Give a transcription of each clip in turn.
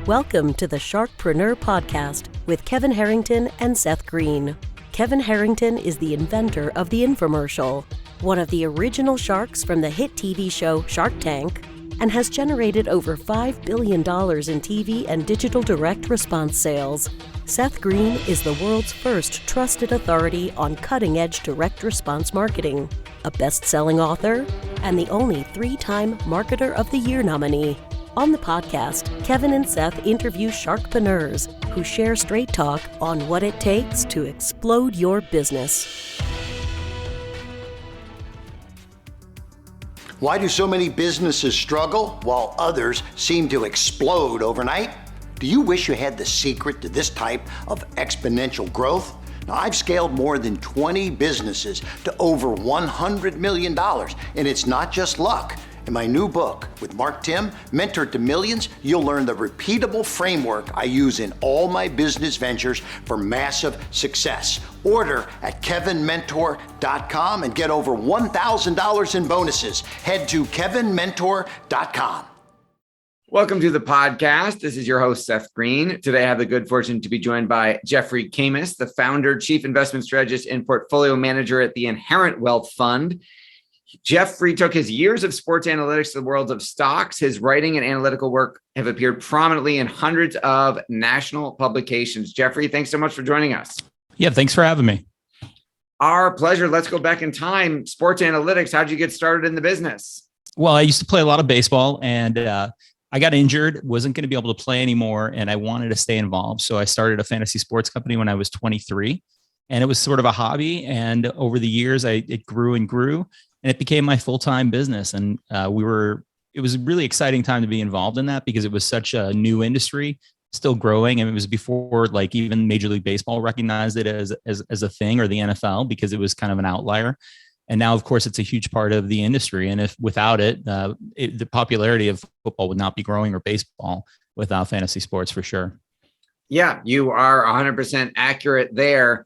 Welcome to the Sharkpreneur podcast with Kevin Harrington and Seth Greene. Kevin Harrington is the inventor of the infomercial, one of the original sharks from the hit TV show Shark Tank, and has generated over $5 billion in TV and digital direct response sales. Seth Greene is the world's first trusted authority on cutting-edge direct response marketing, a best-selling author, and the only 3-time Marketer of the Year nominee. On the podcast, Kevin and Seth interview sharkpreneurs who share straight talk on what it takes to explode your business. Why do so many businesses struggle while others seem to explode overnight? Do you wish you had the secret to this type of exponential growth? Now, I've scaled more than 20 businesses to over $100 million, and it's not just luck. In my new book with Mark Tim, Mentor to Millions, you'll learn the repeatable framework I use in all my business ventures for massive success. Order at kevinmentor.com and get over $1,000 in bonuses. Head to kevinmentor.com. Welcome to the podcast. This is your host, Seth Greene. Today, I have the good fortune to be joined by Jeffrey Kamys, the founder, chief investment strategist, and portfolio manager at the Inherent Wealth Fund. Jeffrey took his years of sports analytics to the world of stocks. His writing and analytical work have appeared prominently in hundreds of national publications. Jeffrey, thanks so much for joining us. Yeah, thanks for having me. Our pleasure. Let's go back in time. Sports analytics. How'd you get started in the business? Well, I used to play a lot of baseball, and I got injured, wasn't going to be able to play anymore, and I wanted to stay involved. So I started a fantasy sports company when I was 23, and it was sort of a hobby. And over the years, it grew and grew. And it became my full-time business. And it was a really exciting time to be involved in that because it was such a new industry, still growing. And it was before like even Major League Baseball recognized it as a thing, or the NFL, because it was kind of an outlier. And now, of course, it's a huge part of the industry. And if without it, the popularity of football would not be growing, or baseball, without fantasy sports for sure. Yeah, you are 100% accurate there.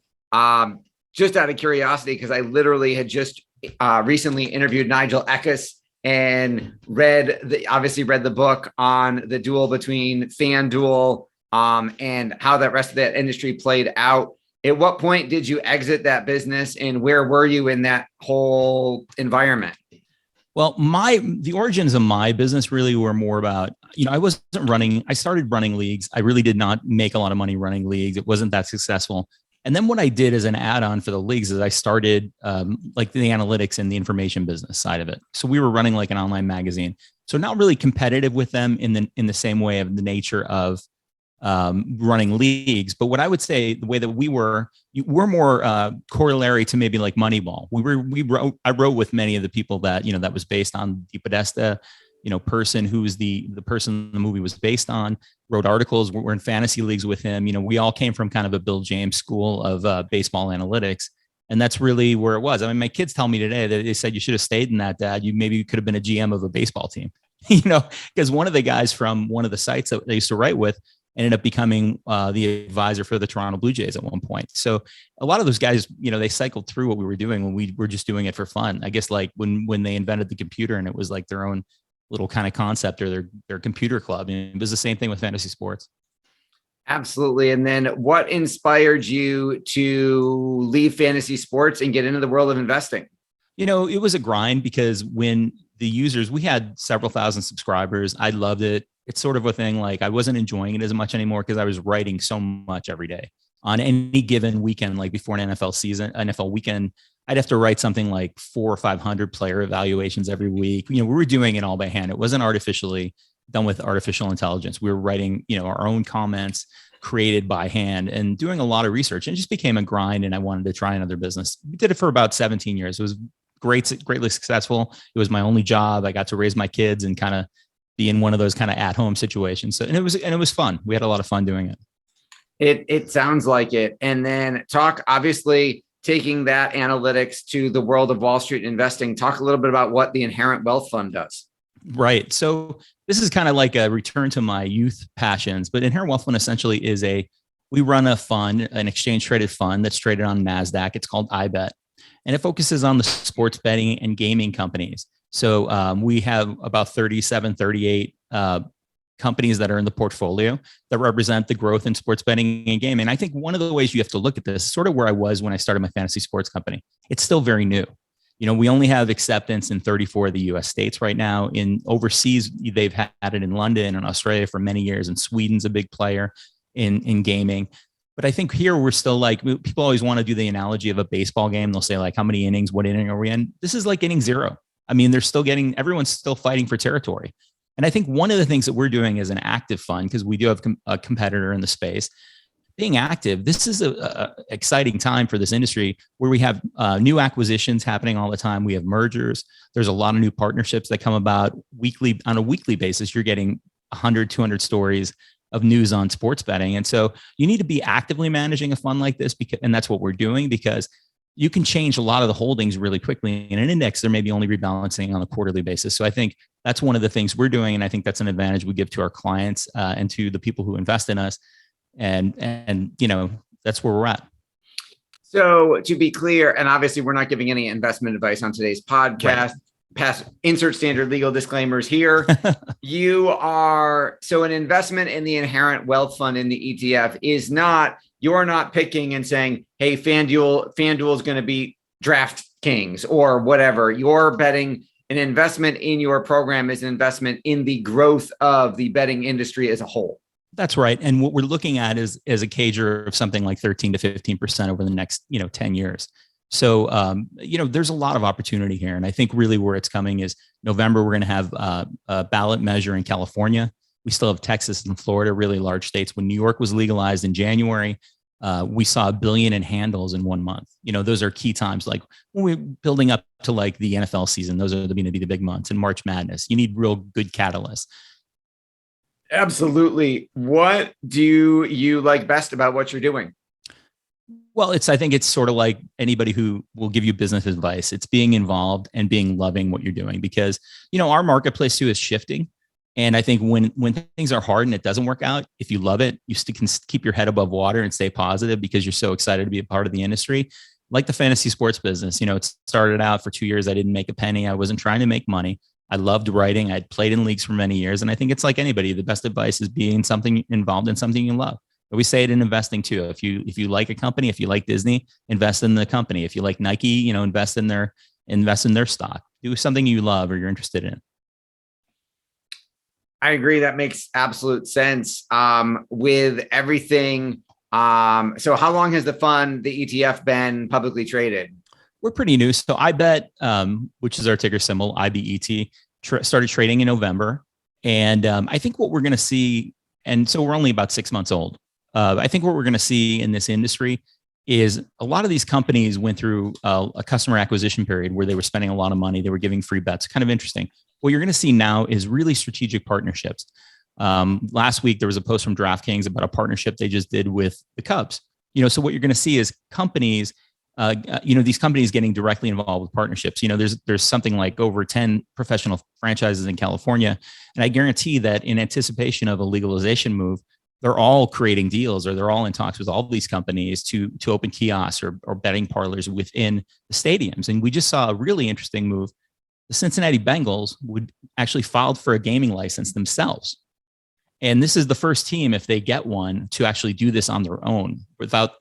Just out of curiosity, because I literally had just recently interviewed Nigel Eckes and read the book on the duel between FanDuel and how that rest of that industry played out. At what point did you exit that business, and where were you in that whole environment? Well, the origins of my business really were more about, I started running leagues. I really did not make a lot of money running leagues. It wasn't that successful. And then what I did as an add-on for the leagues is I started like the analytics and the information business side of it. So we were running like an online magazine. So not really competitive with them in the same way of the nature of running leagues. But what I would say, the way that we're more corollary to maybe like Moneyball. I wrote with many of the people that, that was based on the Podesta, person who's the person the movie was based on, wrote articles. We're in fantasy leagues with him. We all came from kind of a Bill James school of baseball analytics. And that's really where it was. I mean, my kids tell me today that they said, you should have stayed in that, Dad. You maybe could have been a GM of a baseball team, because one of the guys from one of the sites that they used to write with ended up becoming the advisor for the Toronto Blue Jays at one point. So a lot of those guys, they cycled through what we were doing when we were just doing it for fun. I guess like when they invented the computer and it was like their own little kind of concept, or their computer club. And it was the same thing with fantasy sports. Absolutely. And then what inspired you to leave fantasy sports and get into the world of investing? It was a grind, because when we had several thousand subscribers. I loved it. It's sort of a thing, like I wasn't enjoying it as much anymore because I was writing so much every day. On any given weekend, like before an NFL weekend, I'd have to write something like 400 or 500 player evaluations every week. We were doing it all by hand. It wasn't artificially done with artificial intelligence. We were writing, our own comments created by hand and doing a lot of research, and it just became a grind. And I wanted to try another business. We did it for about 17 years. It was greatly successful. It was my only job. I got to raise my kids and kind of be in one of those kind of at-home situations. So, and it was fun. We had a lot of fun doing it. It sounds like it. And then obviously, taking that analytics to the world of Wall Street investing, talk a little bit about what the Inherent Wealth Fund does. Right. So this is kind of like a return to my youth passions, but Inherent Wealth Fund essentially is we run a fund, an exchange traded fund that's traded on NASDAQ. It's called IBET, and it focuses on the sports betting and gaming companies. So we have about 37, 38 companies that are in the portfolio that represent the growth in sports betting and gaming. And I think one of the ways you have to look at this, sort of where I was when I started my fantasy sports company, it's still very new. We only have acceptance in 34 of the US states right now. In overseas, they've had it in London and Australia for many years, and Sweden's a big player in gaming. But I think here we're still like, people always want to do the analogy of a baseball game. They'll say like, how many innings, what inning are we in? This is like inning 0. I mean, everyone's still fighting for territory. And I think one of the things that we're doing as an active fund, because we do have a competitor in the space, being active, this is a exciting time for this industry where we have new acquisitions happening all the time. We have mergers. There's a lot of new partnerships that come about on a weekly basis. You're getting 100, 200 stories of news on sports betting. And so you need to be actively managing a fund like this, and that's what we're doing, because you can change a lot of the holdings really quickly. In an index, there may be only rebalancing on a quarterly basis. So I think that's one of the things we're doing. And I think that's an advantage we give to our clients and to the people who invest in us. And that's where we're at. So to be clear, and obviously we're not giving any investment advice on today's podcast, right. Insert standard legal disclaimers here. So an investment in the inherent wealth fund in the ETF is not, you're not picking and saying, hey, FanDuel is going to beat DraftKings or whatever. You're betting. An investment in your program is an investment in the growth of the betting industry as a whole. That's right. And what we're looking at is a CAGR of something like 13 to 15% over the next, 10 years. So, there's a lot of opportunity here. And I think really where it's coming is November, we're going to have a ballot measure in California. We still have Texas and Florida, really large states. When New York was legalized in January, we saw $1 billion in handles in 1 month. Those are key times. Like when we're building up to like the NFL season, those are going to be the big months. And March Madness, you need real good catalysts. Absolutely. What do you like best about what you're doing? Well, I think it's sort of like anybody who will give you business advice. It's being involved and loving what you're doing, because, our marketplace too is shifting. And I think when things are hard and it doesn't work out, if you love it, you still can keep your head above water and stay positive because you're so excited to be a part of the industry. Like the fantasy sports business, it started out for 2 years. I didn't make a penny. I wasn't trying to make money. I loved writing. I'd played in leagues for many years. And I think it's like anybody, the best advice is being involved in something you love. But we say it in investing too. If you like a company, if you like Disney, invest in the company. If you like Nike, invest in their stock. Do something you love or you're interested in. I agree. That makes absolute sense. With everything. So how long has the fund, the ETF, been publicly traded? We're pretty new. So IBET, which is our ticker symbol, IBET, started trading in November. And I think what we're going to see, and so we're only about 6 months old. I think what we're going to see in this industry is a lot of these companies went through a customer acquisition period where they were spending a lot of money. They were giving free bets, kind of interesting. What you're going to see now is really strategic partnerships. Last week, there was a post from DraftKings about a partnership they just did with the Cubs. So what you're going to see is companies, these companies getting directly involved with partnerships. There's something like over 10 professional franchises in California. And I guarantee that in anticipation of a legalization move, they're all creating deals, or they're all in talks with all these companies to open kiosks or betting parlors within the stadiums. And we just saw a really interesting move. The Cincinnati Bengals would actually filed for a gaming license themselves. And this is the first team, if they get one, to actually do this on their own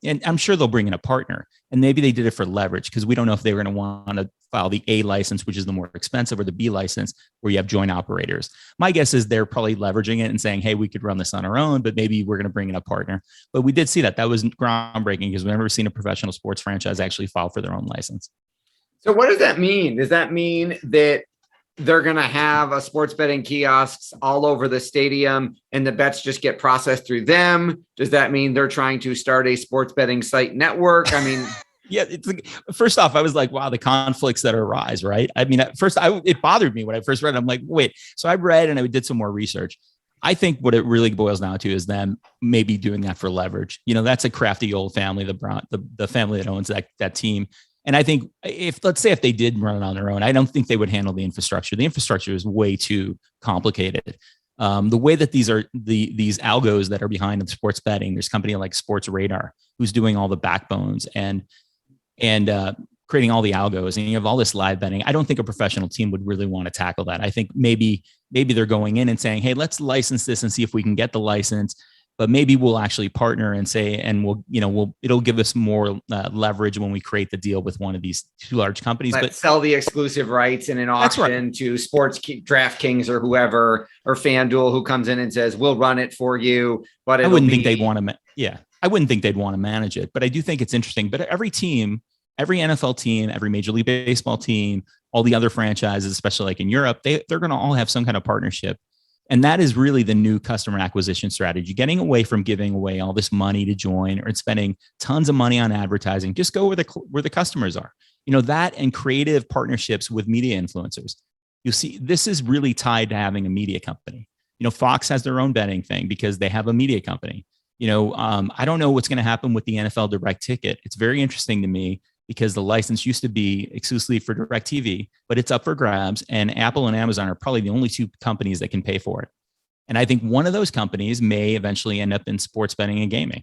and I'm sure they'll bring in a partner. And maybe they did it for leverage, because we don't know if they were going to want to file the A license, which is the more expensive, or the B license, where you have joint operators. My guess is they're probably leveraging it and saying, hey, we could run this on our own, but maybe we're going to bring in a partner. But we did see that. That was groundbreaking, because we've never seen a professional sports franchise actually file for their own license. So what does that mean? Does that mean that they're going to have a sports betting kiosks all over the stadium and the bets just get processed through them? Does that mean they're trying to start a sports betting site network? I mean, yeah, first off, I was like, wow, the conflicts that arise, right? I mean, at first it bothered me when I first read it. I'm like, wait, so I read and I did some more research. I think what it really boils down to is them maybe doing that for leverage. That's a crafty old family, the family that owns that team. And I think let's say if they did run it on their own, I don't think they would handle the infrastructure. The infrastructure is way too complicated. The way that these algos that are behind in sports betting, there's a company like Sports Radar who's doing all the backbones, and creating all the algos and you have all this live betting. I don't think a professional team would really want to tackle that. I think maybe they're going in and saying, hey, let's license this and see if we can get the license. But maybe we'll actually partner and say, and it'll give us more leverage when we create the deal with one of these two large companies. But sell the exclusive rights in an auction to sports DraftKings or whoever, or FanDuel, who comes in and says, we'll run it for you. But I wouldn't think they'd want to. I wouldn't think they'd want to manage it, but I do think it's interesting. But every team, every NFL team, every Major League Baseball team, all the other franchises, especially like in Europe, they're going to all have some kind of partnership. And that is really the new customer acquisition strategy, getting away from giving away all this money to join or spending tons of money on advertising. Just go where the customers are, that, and creative partnerships with media influencers. You'll see this is really tied to having a media company. Fox has their own betting thing because they have a media company. I don't know what's going to happen with the NFL direct ticket. It's very interesting to me because the license used to be exclusively for DirecTV, but it's up for grabs. And Apple and Amazon are probably the only two companies that can pay for it. And I think one of those companies may eventually end up in sports betting and gaming.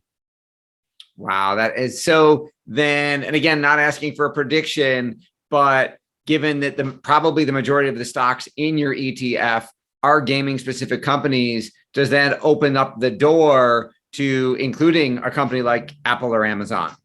Wow, that is so then, and again, not asking for a prediction, but given that probably the majority of the stocks in your ETF are gaming specific companies, does that open up the door to including a company like Apple or Amazon?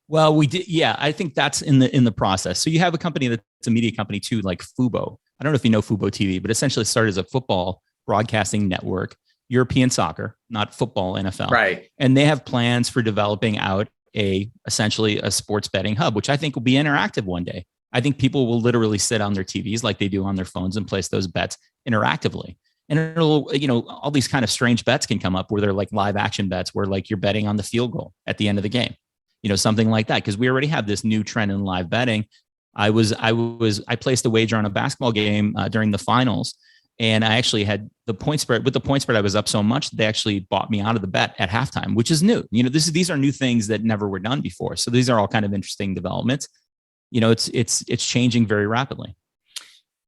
Well, we did. Yeah, I think that's in the process. So you have a company that's a media company too, like Fubo. I don't know if you know Fubo TV, but essentially it started as a football broadcasting network, European soccer, not football, NFL. Right. And they have plans for developing out essentially a sports betting hub, which I think will be interactive one day. I think people will literally sit on their TVs like they do on their phones and place those bets interactively. And it'll, all these kind of strange bets can come up where they're like live action bets where like you're betting on the field goal at the end of the game. Something like that, because we already have this new trend in live betting. I placed a wager on a basketball game during the finals, and I actually had the point spread. With the point spread, I was up so much they actually bought me out of the bet at halftime, which is new. These are new things that never were done before. So these are all kind of interesting developments. It's changing very rapidly.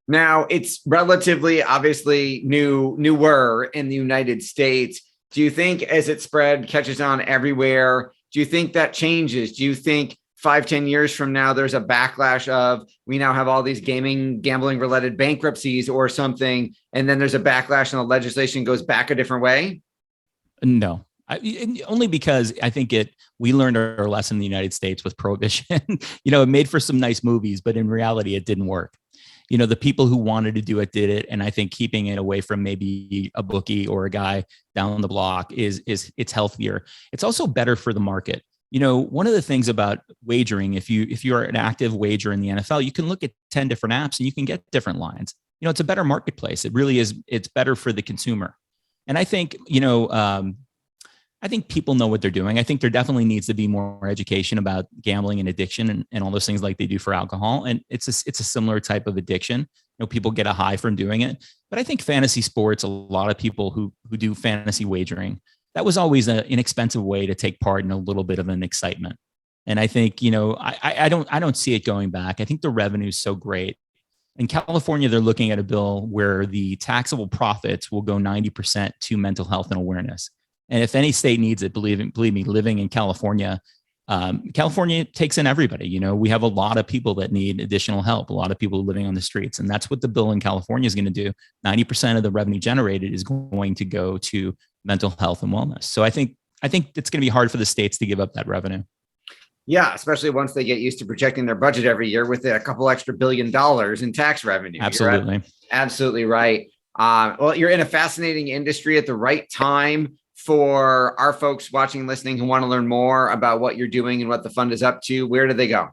Now it's relatively obviously newer in the United States. Do you think as it spread, catches on everywhere? Do you think that changes? Do you think 5-10 years from now, there's a backlash of we now have all these gambling related bankruptcies or something, and then there's a backlash and the legislation goes back a different way? No, only because I think we learned our lesson in the United States with prohibition. It made for some nice movies, but in reality, it didn't work. The people who wanted to do it did it. And I think keeping it away from maybe a bookie or a guy down the block it's healthier. It's also better for the market. One of the things about wagering, if you're an active wager in the NFL, you can look at 10 different apps and you can get different lines. It's a better marketplace. It really is. It's better for the consumer. And I think, I think people know what they're doing. I think there definitely needs to be more education about gambling and addiction and all those things like they do for alcohol. And it's a similar type of addiction. People get a high from doing it. But I think fantasy sports, a lot of people who do fantasy wagering, that was always an inexpensive way to take part in a little bit of an excitement. And I think, I don't see it going back. I think the revenue is so great. In California, they're looking at a bill where the taxable profits will go 90% to mental health and awareness. And if any state needs it, believe me, living in California, California takes in everybody. We have a lot of people that need additional help, a lot of people living on the streets. And that's what the bill in California is going to do. 90% of the revenue generated is going to go to mental health and wellness. So I think it's going to be hard for the states to give up that revenue. Yeah, especially once they get used to projecting their budget every year with a couple extra $1 billion in tax revenue. Absolutely. Absolutely right. Well, you're in a fascinating industry at the right time. For our folks watching and listening who want to learn more about what you're doing and what the fund is up to, where do they go?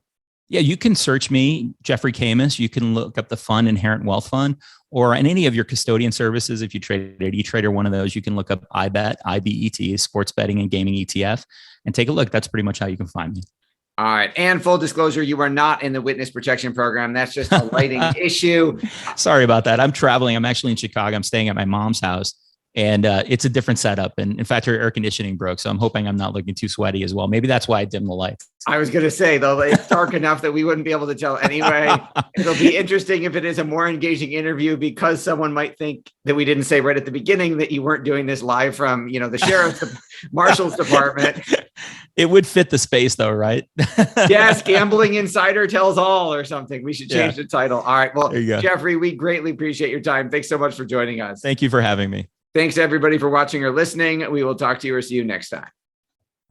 Yeah, you can search me, Jeffrey Kamys. You can look up the fund, Inherent Wealth Fund, or in any of your custodian services. If you trade at E-Trade or one of those, you can look up IBET, IBET, Sports Betting and Gaming ETF, and take a look. That's pretty much how you can find me. All right. And full disclosure, you are not in the witness protection program. That's just a lighting issue. Sorry about that. I'm traveling. I'm actually in Chicago. I'm staying at my mom's house. And it's a different setup. And in fact, her air conditioning broke. So I'm hoping I'm not looking too sweaty as well. Maybe that's why I dimmed the lights. I was going to say, though, it's dark enough that we wouldn't be able to tell anyway. It'll be interesting if it is a more engaging interview, because someone might think that we didn't say right at the beginning that you weren't doing this live from, the sheriff's, the marshal's department. It would fit the space though, right? Yes, Gambling Insider Tells All or something. We should change the title. All right. Well, Jeffrey, we greatly appreciate your time. Thanks so much for joining us. Thank you for having me. Thanks everybody for watching or listening. We will talk to you or see you next time.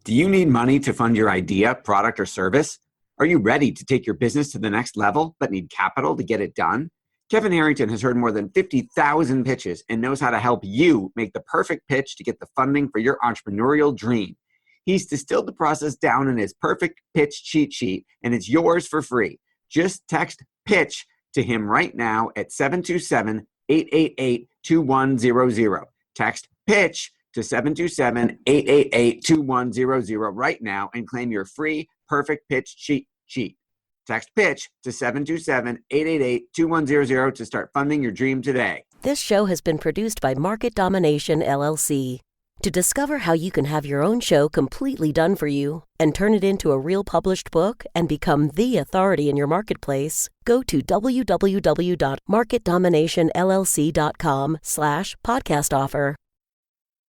Do you need money to fund your idea, product, or service? Are you ready to take your business to the next level, but need capital to get it done? Kevin Harrington has heard more than 50,000 pitches and knows how to help you make the perfect pitch to get the funding for your entrepreneurial dream. He's distilled the process down in his perfect pitch cheat sheet, and it's yours for free. Just text PITCH to him right now at 727-888-2100. Text PITCH to 727-888-2100 right now and claim your free perfect pitch cheat sheet. Text PITCH to 727-888-2100 to start funding your dream today. This show has been produced by Market Domination, LLC. To discover how you can have your own show completely done for you and turn it into a real published book and become the authority in your marketplace, go to www.marketdominationllc.com/podcast offer.